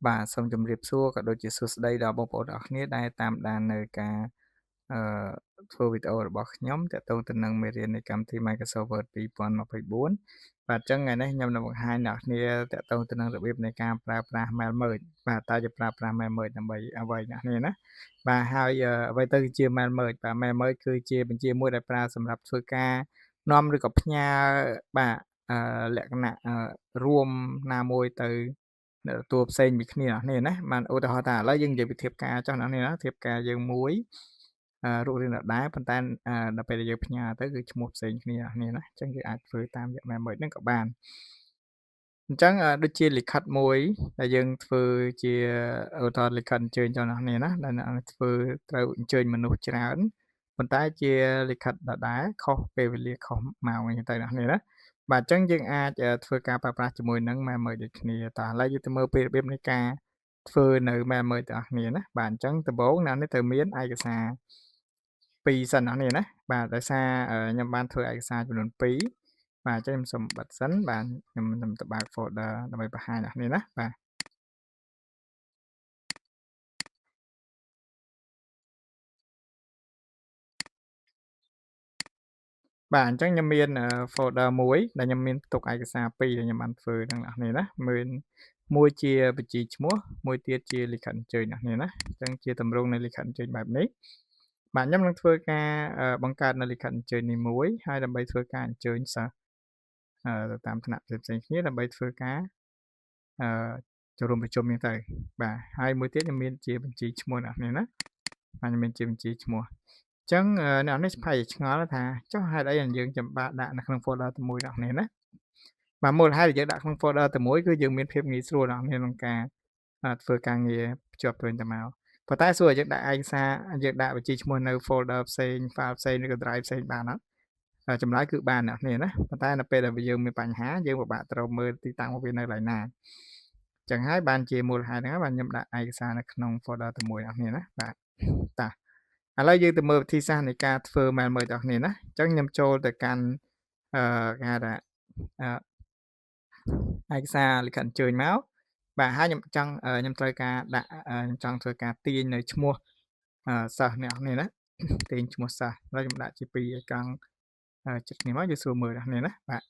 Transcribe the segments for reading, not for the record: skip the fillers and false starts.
បាទសូមជម្រាបសួរក៏ដូចជាសួស្តីដល់បងប្អូនទាំងអស់គ្នាដែលតាមដាននៅការអឺធ្វើវីដេអូរបស់ខ្ញុំទាក់ទងទៅនឹងមេរៀននៃកម្មវិធី Microsoft Word 2024បាទអញ្ចឹងថ្ងៃនេះខ្ញុំនឹងបង្ហាញអ្នកគ្នាទាក់ទងទៅនឹងរបៀបនៃការប្រើប្រាស់ Mail Merge បាទតើជាប្រើប្រាស់ Mail Merge ដើម្បីអ្វីអ្នកគ្នាណាបាទហើយអ្វីទៅជា Mail Merge បាទ Mail Merge គឺជាបញ្ជាមួយដែលប្រើសម្រាប់ធ្វើការនាំឬក៏ផ្ញើបាទលក្ខណៈរួមណាមួយទៅតួផ្សេងពីគ្នានេះណាបានឧទាហរណ៍ថាឥឡូវយើងនិយាយពីធៀបការចុះអ្នកនេះណាធៀបការយើងមួយរូបរាងដដែលប៉ុន្តែដល់ពេលដែលយើងផ្ញើទៅគឺឈ្មោះផ្សេងគ្នានេះណាអញ្ចឹងយើងអាចធ្វើតាមរយៈ message ហ្នឹងក៏បានអញ្ចឹងដូចជាលិខិតមួយដែលយើងធ្វើជាឧទាហរណ៍លិខិតអញ្ជើញដល់អ្នកនេះណាដែលអ្នកធ្វើត្រូវអញ្ជើញមនុស្សច្រើនប៉ុន្តែជាលិខិតដដែលខុសពេលវេលាខុសម៉ោងអីទៅអ្នកនេះណាបាទអញ្ចឹងយើងអាចធ្វើការប្រើប្រាស់ជាមួយនឹង message ដូចគ្នាតើឥឡូវយើងទៅមើលពីរបៀបនៃការធ្វើនៅ message ទាំងអស់គ្នាណាបាទអញ្ចឹងដំបូងអ្នកនេះត្រូវមានឯកសារ2សិនអ្នកនេះណាបាទដោយសារខ្ញុំបានធ្វើឯកសារចំនួន2បាទអញ្ចឹងខ្ញុំសូមបិទសិនបាទខ្ញុំទៅបើក folder ដើម្បីបង្ហាញអ្នកនេះណាបាទបាទអញ្ចឹងខ្ញុំមាន folder មួយដែលខ្ញុំមានផ្ទុកឯកសារ2ដែលខ្ញុំបានធ្វើទាំងអ្នកនេះណាមានមួយជាបញ្ជីឈ្មោះមួយទៀតជាលិខិតអញ្ជើញអ្នកនេះណាអញ្ចឹងជាទម្រង់នៃលិខិតអញ្ជើញបែបនេះបាទខ្ញុំនឹងធ្វើការបង្កើតនៅលិខិតអញ្ជើញនេះមួយហើយដើម្បីធ្វើការអញ្ជើញសិស្សទៅតាមថ្នាក់ផ្សេងៗគ្នាដើម្បីធ្វើការចូលរួមប្រជុំនេះទៅបាទហើយមួយទៀតខ្ញុំមានជាបញ្ជីឈ្មោះអ្នកនេះណាបាទខ្ញុំមានជាបញ្ជីឈ្មោះអញ្ចឹងអ្នកនេះប្រហែលជាឆ្ងល់ថាចុះហេតុអីយើងចាំបាច់ដាក់នៅក្នុង folder តែមួយអ្នកនេះណាបាទមូលហេតុដែលយើងដាក់ក្នុង folder តែមួយគឺយើងមានភាពងាយស្រួលអ្នកនេះក្នុងការធ្វើការងារភ្ជាប់ទៅវិញទៅមកប៉ុន្តែសួរឲ្យយើងដាក់ឯកសារយើងដាក់បញ្ជីឈ្មោះនៅ folder ផ្សេង file ផ្សេងឬក៏ drive ផ្សេងបានអត់ចម្លើយគឺបានអ្នកនេះណាប៉ុន្តែនៅពេលដែលយើងមានបញ្ហាយើងពិបាកត្រូវមើលទីតាំងរបស់វានៅកន្លែងណាចឹងហើយបានជាមូលហេតុហ្នឹងបាទខ្ញុំដាក់ឯកសារនៅក្នុង folder តែមួយអ្នកនេះណាបាទតាឥឡូវយើងទៅមើលវិធីសាស្ត្រនៃការធ្វើ mail merge អ្នកនេះណាអញ្ចឹងខ្ញុំចូលទៅកាន់គេហៅថាឯកសារលិខិតអញ្ជើញមកបាទហើយខ្ញុំត្រូវការដាក់ខ្ញុំចង់ធ្វើការទាញនៅឈ្មោះសិស្សអ្នកនេះណាទាញឈ្មោះសិស្សហើយខ្ញុំដាក់ជា2ឲ្យកង់ចិត្តនេះមកយើងស្រួលមើលអ្នកនេះណាបាទ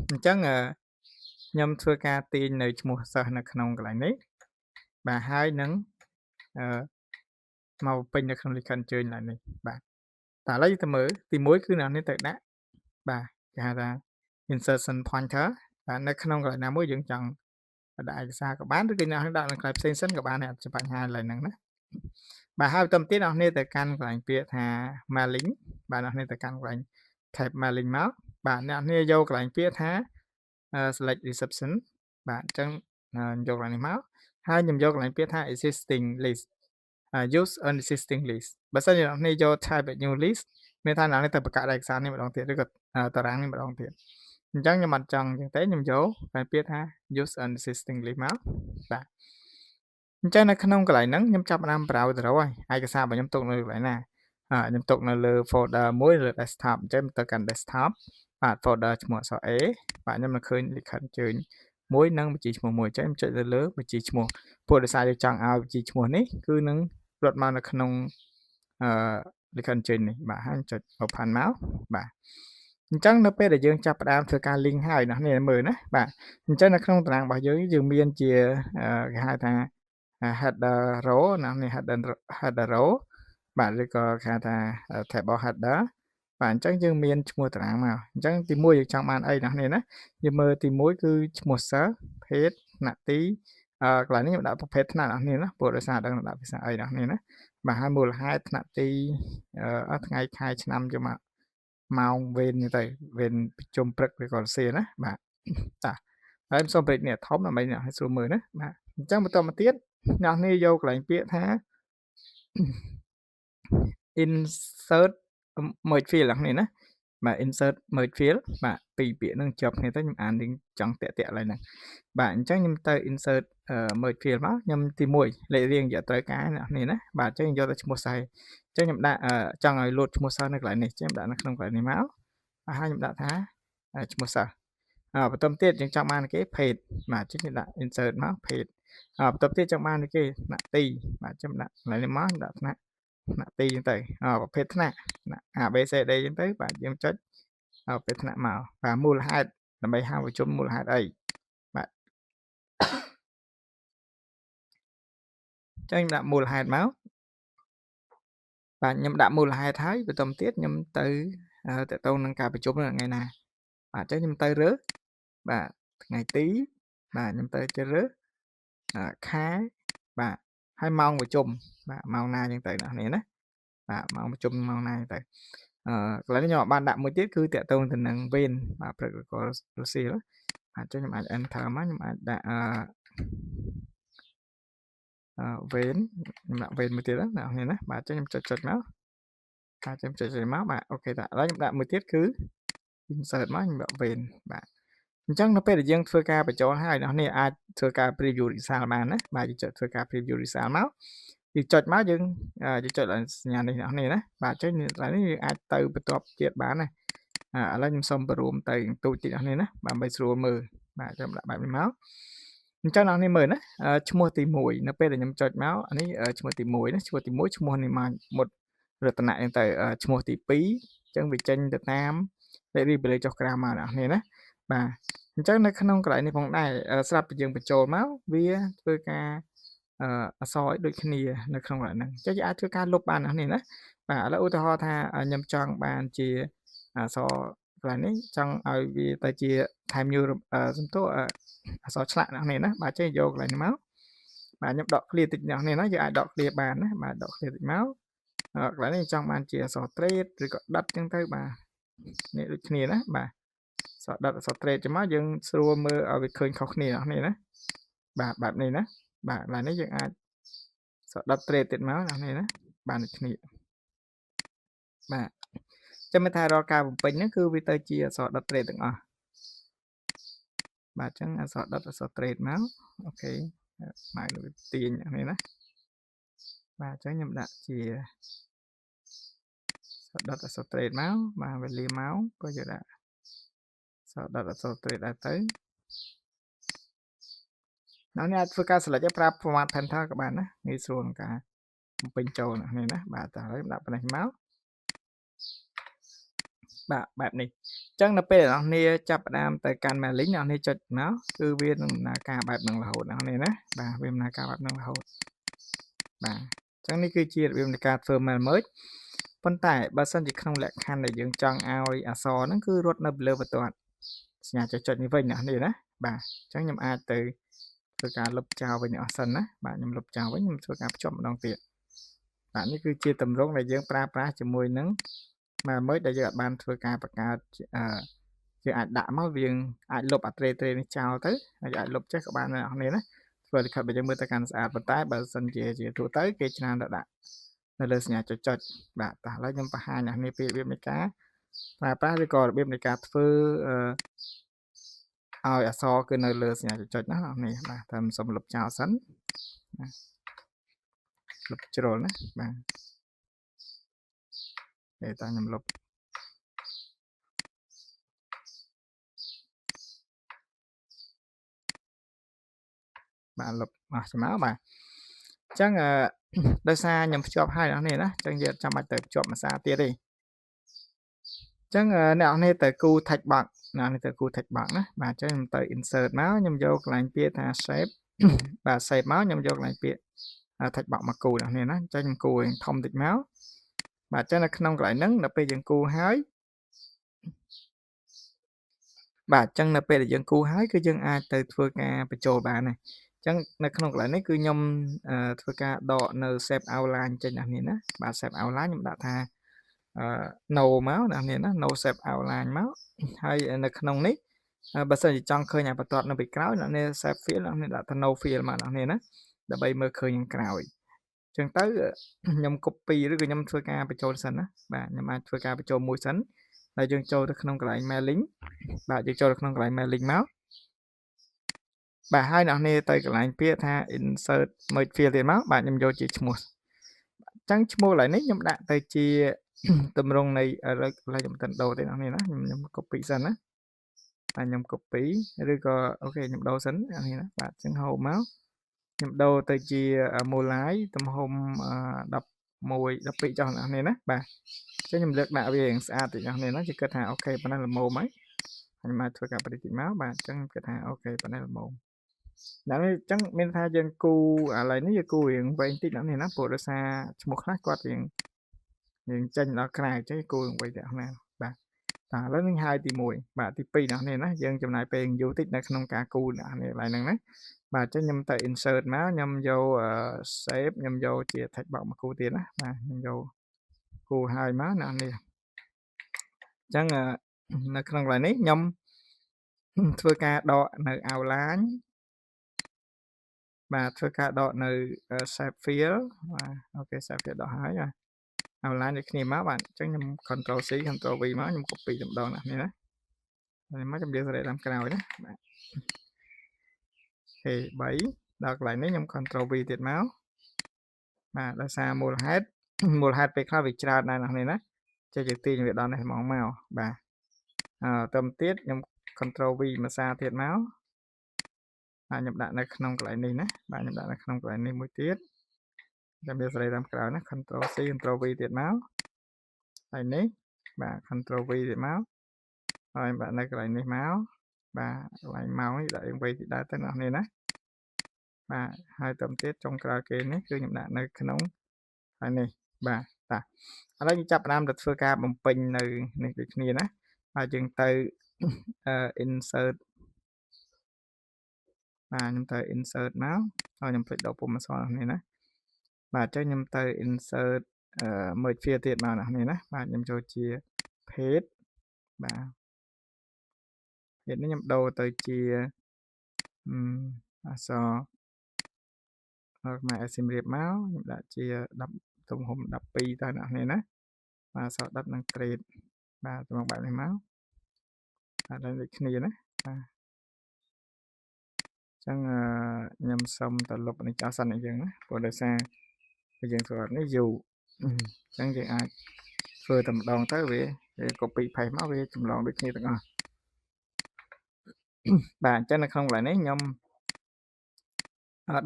អញ្ចឹងខ្ញុំធ្វើការទាញនៅឈ្មោះសិស្សនៅក្នុងកន្លែងនេះបាទហើយនឹងមកពេញនៅក្នុងលិខិតអញ្ជើញឡើងនេះបាទតែឥឡូវយើងទៅមើលទី1គឺអ្នកនេះត្រូវដាក់បាទគេហៅថា insertion pointer បាទនៅក្នុងកន្លែងណាមួយយើងចង់ដាក់ឯកសារក៏បានឬក៏អ្នកដាក់នៅកន្លែងផ្សេងសិនក៏បានដែរអត់ជាបញ្ហាឡើយហ្នឹងណាបាទហើយបន្តទៀតអ្នកនេះទៅកាន់កន្លែងពាក្យថា mailing បាទអ្នកនេះទៅកាន់កន្លែង tab mailing មកបាទអ្នកនេះយកកន្លែងពាក្យថា select reception បាទអញ្ចឹងយកកន្លែងនេះមកហើយខ្ញុំយកកន្លែងពាក្យថា existing list use an existing list បើសិនជាអ្នកនេះយក type new list មានថាអ្នកនេះទៅបង្កើតឯកសារនេះម្ដងទៀតឬក៏តារាងនេះម្ដងទៀតអញ្ចឹងខ្ញុំអត់ចង់អញ្ចឹងទេខ្ញុំយកតែពាក្យថា use an existing list មកបាទអញ្ចឹងនៅក្នុងកន្លែងហ្នឹងខ្ញុំចាប់ផ្ដើម browse ទៅរកហើយឯកសាររបស់ខ្ញុំទុកនៅកន្លែងណាខ្ញុំទុកនៅលើ folder មួយលើ desktop អញ្ចឹងទៅកាន់ desktop បាទ folder ឈ្មោះអក្សរ A បាទខ្ញុំនឹងឃើញលិខិតអញ្ជើញមួយនិងបញ្ជីឈ្មោះមួយអញ្ចឹងខ្ញុំចុចទៅលើបញ្ជីឈ្មោះព្រោះដោយសារយើងចង់ឲ្យបញ្ជីឈ្មោះនេះគឺនឹងរត់មកនៅក្នុងលិខិតអញ្ជើញនេះបាទហើយចុច open មកបាទអញ្ចឹងនៅពេលដែលយើងចាប់ផ្ដើមធ្វើការ link ហើយអ្នកនេះមើលណាបាទអញ្ចឹងនៅក្នុងតារាងរបស់យើងមានជាគេហៅថា header row ណានេះ header row បាទឬក៏គេហៅថា table header បាទអញ្ចឹងយើងមានឈ្មោះតារាងមកអញ្ចឹងទី1យើងចង់បានអីណានេះណាយើងមើលទី1គឺឈ្មោះសិស្សភេទថ្នាក់ទីកន្លែងនេះខ្ញុំដាក់ប្រភេទថ្នាក់នេះណាព្រោះដោយសារដឹងដាក់ភាសាអីណានេះណាបាទហើយមូលហេតុថ្នាក់ទីថ្ងៃខែឆ្នាំយកមកម៉ោងវេនទៅវេនប្រជុំព្រឹកឬក៏រសៀលណាបាទតាហើយខ្ញុំសូមប្រិចនេះធំដើម្បីអ្នកឲ្យស្រួលមើលណាបាទអញ្ចឹងបន្តមកទៀតអ្នកនេះយកកន្លែងពាក្យថា insert merge field នេះណាបាទ insert merge field បាទពីរពាក្យហ្នឹងជាប់គ្នាទៅខ្ញុំអាននឹងចង់តាក់ឡើយហ្នឹងបាទអញ្ចឹងខ្ញុំទៅ insert merge field មកខ្ញុំទី1លេខរៀងយកត្រូវការនេះណាបាទអញ្ចឹងយកតែឈ្មោះសិស្សអញ្ចឹងខ្ញុំដាក់ចង់ឲ្យលោតឈ្មោះសិស្សនៅកន្លែងនេះអញ្ចឹងដាក់នៅក្នុងកន្លែងនេះមកហើយខ្ញុំដាក់ថាឈ្មោះសិស្ស បន្ទាប់ទៀតយើងចង់បានគេ page បាទចឹងខ្ញុំដាក់ insert មក page បន្ទាប់ទៀតចង់បានគេថ្នាក់ទីបាទចឹងដាក់កន្លែងនេះមកដាក់ថ្នាក់ទីចឹងទៅប្រភេទថ្នាក់ ABCD ចឹងទៅបាទយើងចុចប្រភេទថ្នាក់មកបាទមូលហេតុដើម្បីហៅប្រជុំមូលហេតុអីបាទចឹងដាក់មូលហេតុមកបាទខ្ញុំដាក់មូលហេតុហើយបន្តទៀតខ្ញុំទៅតទៅនឹងការប្រជុំថ្ងៃណាបាទចឹងខ្ញុំទៅរើសបាទថ្ងៃទីបាទខ្ញុំទៅជ្រើសរើសខែបាទហើយម៉ោងប្រជុំបាទម៉ោងណាចឹងទៅអ្នកនេះណាបាទម៉ោងប្រជុំម៉ោងណាទៅកន្លែងនេះខ្ញុំបានដាក់មួយទៀតគឺតទៅទៅនឹងវេនបាទព្រឹកឬក៏រសៀលបាទចឹងខ្ញុំអាច enter មកខ្ញុំអាចដាក់វេនខ្ញុំដាក់វេនមួយទៀតណាអ្នកនេះណាបាទចឹងខ្ញុំចុចមកបាទខ្ញុំចុចមកបាទអូខេតាឥឡូវខ្ញុំដាក់មួយទៀតគឺ insert មកខ្ញុំដាក់វេនបាទអញ្ចឹងនៅពេលដែលយើងធ្វើការបញ្ចូលហើយអ្នកនេះអាចធ្វើការ preview result បានណាបាទយើងចុចធ្វើការ preview result មកយើងចុចមកយើងចុចសញ្ញានេះអ្នកនេះណាបាទអញ្ចឹងនេះយើងអាចទៅបន្ទាប់ទៀតបានណាឥឡូវខ្ញុំសូមបរួមទៅទូចតិចអ្នកនេះណាដើម្បីស្រួលមើលបាទខ្ញុំដាក់បែបនេះមកអញ្ចឹងអ្នកនេះមើលណាឈ្មោះទី1នៅពេលដែលខ្ញុំចុចមកអានេះឈ្មោះទី1ណាឈ្មោះទី1ឈ្មោះនេះមកមុតរតនៈហ្នឹងទៅឈ្មោះទី2អញ្ចឹងវាចេញទៅតាមលេខរីបលេចុះក្រៅមកអ្នកនេះណាបាទអញ្ចឹងនៅក្នុងកន្លែងនេះផងដែរស្រាប់តែយើងបញ្ចូលមកវាធ្វើការអក្សរឲ្យដូចគ្នានៅក្នុងកន្លែងហ្នឹងអញ្ចឹងយើងអាចធ្វើការលុបបានណានេះណាបាទឥឡូវឧទាហរណ៍ថាខ្ញុំចង់បានជាអក្សរកន្លែងនេះចង់ឲ្យវាទៅជា time new សំទោអក្សរឆ្លាក់នេះណាបាទចេះយកកន្លែងនេះមកបាទខ្ញុំដក clear តិចនេះណាយើងអាចដក clear បានណាបាទដក clear តិចមកកន្លែងនេះចង់បានជាអក្សរ trade ឬក៏ដិតចឹងទៅបាទនេះដូចគ្នាណាបាទសដិតអក្សរ trade ចឹងមកយើងស្រួលមើលឲ្យវាឃើញខុសគ្នានេះណាបាទបែបនេះណាបាទកន្លែងនេះយើងអាចសដិត trade ទៀតមកនេះណាបានដូចគ្នាបាទចាំមើលថារាល់ការបំពេញហ្នឹងគឺវាទៅជាអក្សរដិត trade ទាំងអស់បាទអញ្ចឹងអក្សរដិតអក្សរ trade មកអូខេមកលើទាញនេះណាបាទអញ្ចឹងខ្ញុំដាក់ជាដិតអក្សរ trade មកបាទវេលាមកក៏យកដាក់ដិតអក្សរ trade ដែរទៅနောက်នេះអាចធ្វើការ select ប្រើ format painter ក៏បានណាងាយស្រួលក្នុងការបំពេញចូលនេះណាបាទតែហើយដាក់ប៉ុណ្ណេះមកបាទបែបនេះអញ្ចឹងនៅពេលអ្នកនាងចាប់ផ្ដើមទៅកាន់ mailing អ្នកនាងចុចមកគឺវានឹងដំណើរការបែបហ្នឹងរហូតអ្នកនាងណាបាទវាដំណើរការបែបហ្នឹងរហូតបាទអញ្ចឹងនេះគឺជារបៀបនៃការធ្វើ mail merge ប៉ុន្តែបើសិនជាក្នុងលក្ខខណ្ឌដែលយើងចង់ឲ្យអក្សរហ្នឹងគឺរត់នៅលើបន្ទាត់សញ្ញាចុចនេះវិញអ្នកនាងណាបាទអញ្ចឹងខ្ញុំអាចទៅធ្វើការលុបចោលវិញអស់សិនណាបាទខ្ញុំលុបចោលវិញខ្ញុំធ្វើការភ្ជាប់ម្ដងទៀតបាទនេះគឺជាទម្រង់ដែលយើងប្រើប្រាស់ជាមួយនឹងមកមើលដែលយើងអាចបានធ្វើការបង្កើតយើងអាចដាក់មកយើងអាចលុបអាត្រេនេះចោលទៅហើយអាចលុបចេះក៏បានដែរអ្នកណាធ្វើលិខិតបើយើងមើលទៅកាន់ស្អាតប៉ុន្តែបើសិនជាទូទៅគេច្រើនតែដាក់នៅលើសញ្ញាចុចបាទតែឥឡូវខ្ញុំបង្ហាញអ្នកនេះពីរបៀបនៃការប្រើប្រាស់ឬក៏របៀបនៃការធ្វើឲ្យអក្សរគឺនៅលើសញ្ញាចុចណានេះបាទតែខ្ញុំសូមលុបចោលសិនណាលុបជ្រុលណាបាទតែខ្ញុំលុបបាទលុបអស់មកបាទអញ្ចឹងដោយសារខ្ញុំភ្ជាប់ហើយនេះណាអញ្ចឹងយើងចាំបាច់ទៅភ្ជាប់ភាសាទៀតទេអញ្ចឹងអ្នកនេះទៅគូ text box ណានេះទៅគូ text box ណាបាទអញ្ចឹងខ្ញុំទៅ insert មកខ្ញុំយកកន្លែងពាក្យថា shape បាទ shape មកខ្ញុំយកកន្លែងពាក្យ text box មកគូនេះណាអញ្ចឹងខ្ញុំគូឲ្យធំតិចមកបាទអញ្ចឹងនៅក្នុងកន្លែងហ្នឹងដល់ពេលយើងគូហើយបាទអញ្ចឹងនៅពេលដែលយើងគូហើយគឺយើងអាចទៅធ្វើការបញ្ចូលបានណាអញ្ចឹងនៅក្នុងកន្លែងនេះគឺខ្ញុំធ្វើការដកនៅ save outline ចេញនេះណាបាទ save outline ខ្ញុំដាក់ថា no មកនេះណា no save outline មកហើយនៅក្នុងនេះបើសិនជាចង់ឃើញអាបន្ទាត់នៅពីក្រោយនេះ save field នេះដាក់ថា no field មកនេះណាដើម្បីមើលឃើញខាងក្រោយអញ្ចឹងទៅខ្ញុំ copy ឬក៏ខ្ញុំធ្វើការបញ្ចូលសិនណាបាទខ្ញុំអាចធ្វើការបញ្ចូលមួយសិនហើយយើងចូលទៅក្នុងកន្លែង mailing បាទយើងចូលទៅក្នុងកន្លែង mailing មកបាទហើយអ្នកនេះទៅកន្លែងពាក្យថា insert merge field ទៀតមកបាទខ្ញុំយកជាឈ្មោះអញ្ចឹងឈ្មោះកន្លែងនេះខ្ញុំដាក់ទៅជាទម្រង់នៃឥឡូវខ្ញុំមិនទាន់ដូរទេអ្នកនេះណាខ្ញុំ copy សិនណា ខ្ញុំ copy ឬក៏អូខេខ្ញុំដូរសិនអានេះណាបាទអញ្ចឹងហូបមកខ្ញុំដូរទៅជាមូលឡាយទំហំ11 12ចុះអ្នកនាងណាបាទអញ្ចឹងខ្ញុំលើកដាក់វាស្អាតតិចអ្នកនាងណាជិះគិតថាអូខេប៉ុណ្ណឹងល្មមហើយខ្ញុំមកធ្វើការប្រតិចមកបាទអញ្ចឹងគិតថាអូខេប៉ុណ្ណឹងល្មមដល់នេះអញ្ចឹងមានថាយើងគូឥឡូវនេះយើងគូរៀងវែងតិចអ្នកនាងណាព្រោះដោយសារឈ្មោះខ្លះគាត់រៀងចេញដល់ក្រៅអញ្ចឹងគូរៀងវែងតិចអ្នកនាងបាទឥឡូវនេះហើយទី1បាទទី2អ្នកនាងណាយើងចំណាយពេលយូរតិចនៅក្នុងការគូអ្នកនាងកន្លែងហ្នឹងណាបាទអញ្ចឹងខ្ញុំទៅ insert មកខ្ញុំយក save ខ្ញុំយកជា text box មកគូទៀតណាបាទខ្ញុំយកគូហើយមកអ្នកនាងអញ្ចឹងនៅក្នុងកន្លែងនេះខ្ញុំធ្វើការដកនៅ outline បាទធ្វើការដកនៅ shape fill បាទអូខេ shape fill ដកហើយoutline ដូចគ្នាមកបាទអញ្ចឹងខ្ញុំ control C control V មកខ្ញុំ copy តែម្ដងណានេះណាហើយមកជំរាបសួរតាមក្រោយណាបាទអូខេ3ដល់កន្លែងនេះខ្ញុំ control V ទៀតមកបាទដោយសារមូលហេតុពេលខ្លះវាច្រើនដែរណានេះណាចេះយើងទាញវាដល់នេះហ្មងមកបាទទៅទៀតខ្ញុំ control V មួយសារទៀតមកបាទខ្ញុំដាក់នៅក្នុងកន្លែងនេះណាបាទខ្ញុំដាក់នៅក្នុងកន្លែងនេះមួយទៀតចាំវាសេរីតាមក្រោយណា control C control V ទៀតមកហើយនេះបាទ control V ទៀតមកហើយបាទនៅកន្លែងនេះមកបាទកន្លែងមកនេះដាក់យើងវេទៀតដែរទៅអ្នកនេះណាបាទហើយទៅទៀតចុងក្រោយគេនេះគឺខ្ញុំដាក់នៅក្នុងហើយនេះបាទតាឥឡូវយើងចាប់ផ្ដើមទៅធ្វើការបំពេញនៅនេះដូចគ្នាណាហើយយើងទៅinsert បាទខ្ញុំទៅ insert មកហើយខ្ញុំភ្លេចដូរពុម្ពអក្សរនេះណាបាទអញ្ចឹងខ្ញុំទៅ insert merge field ទៀតមកនេះណាបាទខ្ញុំចូលជា page បាទ page នេះខ្ញុំដូរទៅជាអក្សរខ្មែរអេសៀមរៀបមកខ្ញុំដាក់ជា10ទំហំ12ទៅអ្នកនេះណាបាទអក្សរ10និង trade បាទត្រង់បែបនេះមកបាទដូចគ្នាណាបាទចឹងខ្ញុំសុំទៅលុបនេះចោលសិនអញ្ចឹងណាព្រោះដោយសារយើងធ្វើនេះយូរអញ្ចឹងយើងអាចធ្វើតែម្ដងទៅវា copy paste មកវាចម្លងដូចគ្នាទាំងអស់បាទអញ្ចឹងនៅក្នុងកន្លែងនេះខ្ញុំ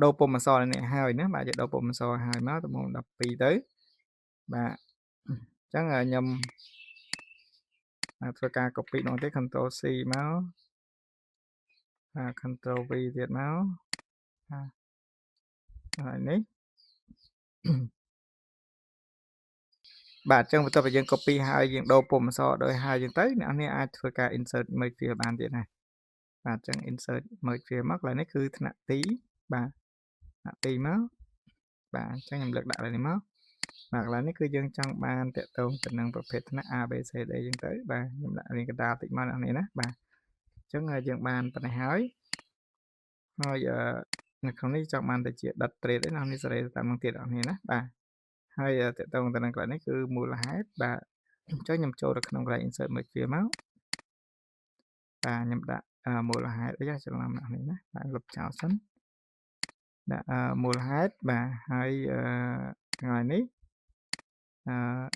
ដូរពុម្ពអក្សរនេះហើយណាបាទយកដូរពុម្ពអក្សរហើយមកទំហំ12ទៅបាទអញ្ចឹងខ្ញុំធ្វើការ copy ដងទៀត control C មកcontrol V ទៀតមកហើយនេះបាទអញ្ចឹងបន្ទាប់ពីយើង copy ហើយយើងដូរពុម្ពអក្សរដោយហើយយើងទៅអ្នកនេះអាចធ្វើការ insert merge field បានទៀតណាបាទអញ្ចឹង insert merge field មកកន្លែងនេះគឺថ្នាក់ទីបាទថ្នាក់ទីមកបាទអញ្ចឹងខ្ញុំលើកដាក់កន្លែងនេះមកបាទកន្លែងនេះគឺយើងចង់បានតកតងទៅនឹងប្រភេទថ្នាក់ A B C D អញ្ចឹងទៅបាទខ្ញុំដាក់រៀងកណ្ដាលតិចមកនេះណាបាទអញ្ចឹងយើងបានប៉ុណ្ណេះហើយនៅក្នុងនេះចង់បានទៅជា dot trade ឯណានេះសេរីតាមនឹងទៀតអរគ្នាណាបាទហើយតកតងទៅនឹងកន្លែងនេះគឺមូលហេតុបាទអញ្ចឹងខ្ញុំចូលទៅក្នុងកន្លែង insert merge field មកបាទខ្ញុំដាក់មូលហេតុអីច្រឡំនេះណាបាទលុបចោលសិនដាក់មូលហេតុបាទហើយថ្ងៃនេះ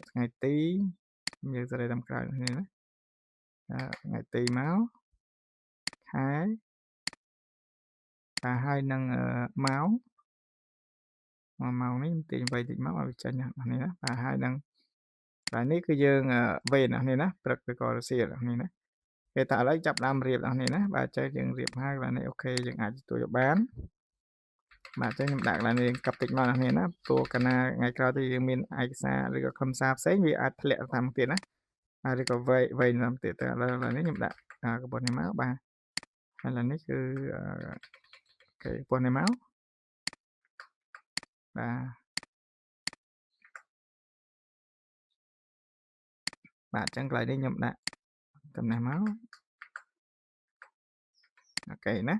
ថ្ងៃទីយើងសេរីតាមក្រោយនេះណាថ្ងៃទីមកខែបាទហើយនឹងម៉ោងនេះទាញវៃតិចមកឲ្យវាចេញនេះណាបាទហើយនឹងហើយនេះគឺយើងវេននេះណាព្រឹកឬក៏រសៀលនេះណាគេតែឥឡូវចាប់ដើមរៀបនេះណាបាទចេះយើងរៀបហើយបាទនេះអូខេយើងអាចទទួលយកបានបាទអញ្ចឹងខ្ញុំដាក់កន្លែងនេះកាប់តិចមកនេះណាព្រោះកាលណាថ្ងៃក្រោយទៅយើងមានឯកសារឬក៏ខ្លឹមសារផ្សេងវាអាចធ្លាក់តាមទៀតណាហើយឬក៏វៃតាមទៀតតែឥឡូវនេះខ្ញុំដាក់កប៉ុននេះមកបាទហើយឥឡូវនេះគឺអូខេប៉ុននេះមកបាទអញ្ចឹងកន្លែងនេះខ្ញុំដាក់តំណែងមកអូខេណា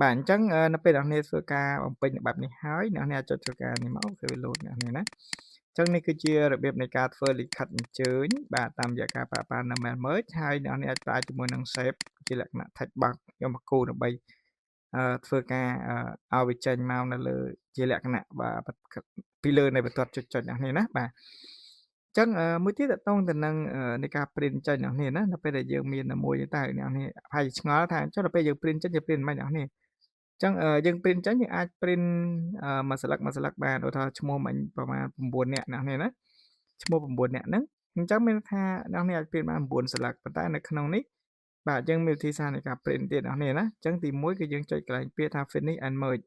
បាទអញ្ចឹងនៅពេលអ្នកនាងធ្វើការបំពេញបែបនេះហើយអ្នកនាងអាចចុចធ្វើការនេះមកគឺវា load អ្នកនាងណាអញ្ចឹងនេះគឺជារបៀបនៃការធ្វើលិខិតអញ្ជើញបាទតាមរយៈការប្រើប្រាស់នៅ mail merge ហើយអ្នកនាងអាចប្រើជាមួយនឹង shape ជាលក្ខណៈ text box យកមកគូដើម្បីធ្វើការឲ្យវាចេញមកនៅលើជាលក្ខណៈបាទពីលើនៃបន្ទាត់ចុចអ្នកនាងណាបាទ ចឹងមួយទៀតតកតងទៅនឹងនៃការ print ចេញអ្នកនាងណានៅពេលដែលយើងមានមួយទៅអ្នកនាងប្រហែលជាឆ្ងល់ថាចុះដល់ពេលយើង print ចេញយើង print មិនអ្នកនាងចឹងយើង print ចេញយើងអាច print មួយស្លឹកបានឧទាហរណ៍ឈ្មោះមិញប្រមាណ9នាក់អ្នកនាងណាឈ្មោះ9នាក់ហ្នឹងអញ្ចឹងមានថាអ្នកនាងអាច print បាន9ស្លឹកប៉ុន្តែនៅក្នុងនេះបាទយើងមានវិធីសាស្ត្រនៃការ print ទៀតអ្នកនាងណាអញ្ចឹងទី1គឺយើងចុចកន្លែងពាក្យថា finish and merge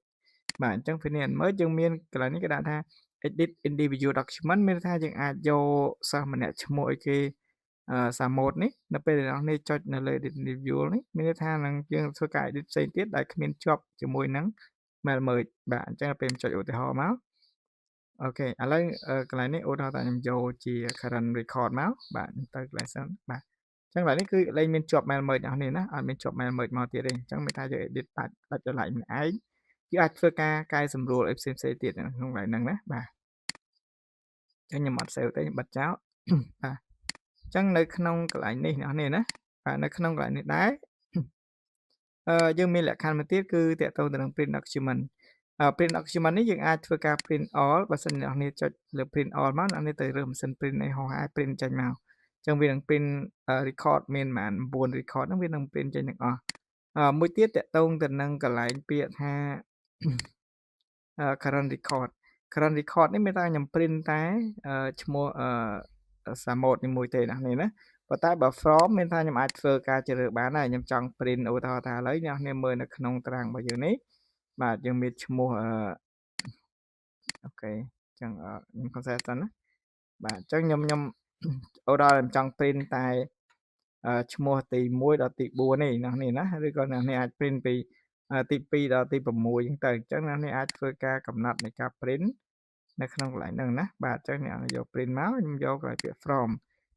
បាទអញ្ចឹង finish and merge យើងមានកន្លែងនេះគេដាក់ថា edit individual document មានន័យថាយើងអាចយកសិស្សម្នាក់ឈ្មោះអីគេសាម៉ូតនេះនៅពេលដែលអ្នកនាងចុចនៅលើ edit individual នេះមានន័យថានឹងយើងធ្វើការ edit ផ្សេងទៀតដែលគ្មានជាប់ជាមួយនឹង mail merge បាទអញ្ចឹងពេលខ្ញុំចុចឧទាហរណ៍មកអូខេឥឡូវកន្លែងនេះឧទាហរណ៍ថាខ្ញុំយកជា current record មកបាទទៅកន្លែងសិនបាទអញ្ចឹងកន្លែងនេះគឺលែងមានជាប់ mail merge អ្នកនាងណាអត់មានជាប់ mail merge មកទៀតទេអញ្ចឹងមានថាយើង edit ដាច់ចុះឡើងម្នាក់ឯងយើងអាចធ្វើការកែសម្រួលអីផ្សេងៗទៀតក្នុងកន្លែងហ្នឹងណាបាទអញ្ចឹងខ្ញុំអត់ save ទេខ្ញុំបិទចោលបាទអញ្ចឹងនៅក្នុងកន្លែងនេះអ្នកនាងណាបាទនៅក្នុងកន្លែងនេះដែរយើងមានលក្ខខណ្ឌមួយទៀតគឺតាក់ទងទៅនឹង print document print document នេះយើងអាចធ្វើការ print all បើសិនអ្នកនាងចុចលើ print all មកអ្នកនាងទៅរើសម៉ាស៊ីន print ឯហោះអាច print ចេញមកអញ្ចឹងវានឹង print record មានប្រហែល9 record ហ្នឹងវានឹង print ចេញទាំងអស់មួយទៀតតាក់ទងទៅនឹងកន្លែងពាក្យថា current record នេះមានថាខ្ញុំ print តែឈ្មោះសាម៉ូតនេះមួយទេអ្នកនាងណាប៉ុន្តែបើ from មានថាខ្ញុំអាចធ្វើការជ្រើសរើសបានដែរខ្ញុំចង់ print ឧទាហរណ៍ថាឥឡូវអ្នកនាងមើលនៅក្នុងតារាងរបស់យើងនេះបាទយើងមានឈ្មោះអូខេអញ្ចឹងខ្ញុំ cancel សិនណាបាទអញ្ចឹងខ្ញុំឧទាហរណ៍ខ្ញុំចង់ print តែឈ្មោះទី1ដល់ទី4នេះអ្នកនាងណាឬក៏អ្នកនាងអាច print ពីទី2ដល់ទី6អញ្ចឹងទៅអញ្ចឹងអ្នកនាងអាចធ្វើការកំណត់នៃការ print នៅក្នុងកន្លែងហ្នឹងណាបាទអញ្ចឹងអ្នកយក print មកខ្ញុំយកកន្លែងពាក្យ from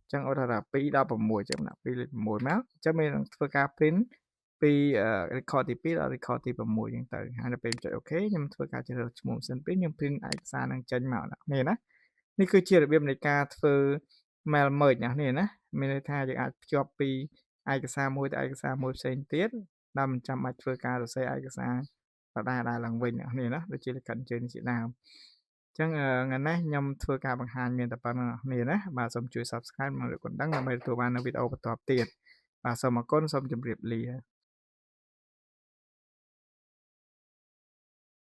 អញ្ចឹងឧទាហរណ៍ថា2ដល់6អញ្ចឹងដាក់2លេខ6មកអញ្ចឹងមាននឹងធ្វើការ print ពី record ទី2ដល់ record ទី6អញ្ចឹងទៅហើយដល់ពេលចុចអូខេខ្ញុំធ្វើការជ្រើសរើសឈ្មោះម៉ាស៊ីន print ខ្ញុំ print ឯកសារនឹងចេញមកអ្នកនាងណានេះគឺជារបៀបនៃការធ្វើ mail merge អ្នកនាងណាមានន័យថាយើងអាចភ្ជាប់ពីឯកសារមួយទៅឯកសារមួយផ្សេងទៀតដែលមិនចាំបាច់ធ្វើការសរសេរឯកសារដដែលឡើងវិញអ្នកនាងណាដូចជាលិខិតអញ្ជើញជាដើមអញ្ចឹងថ្ងៃនេះខ្ញុំធ្វើការបង្ហាញមានតែប៉ុណ្្នឹងអ្នកនាងណាបាទសូមជួយ subscribe មកលើកកណ្ដឹងដើម្បីទទួលបាននូវវីដេអូបន្តទៀតបាទសូមអរគុណសូមជម្រាបលា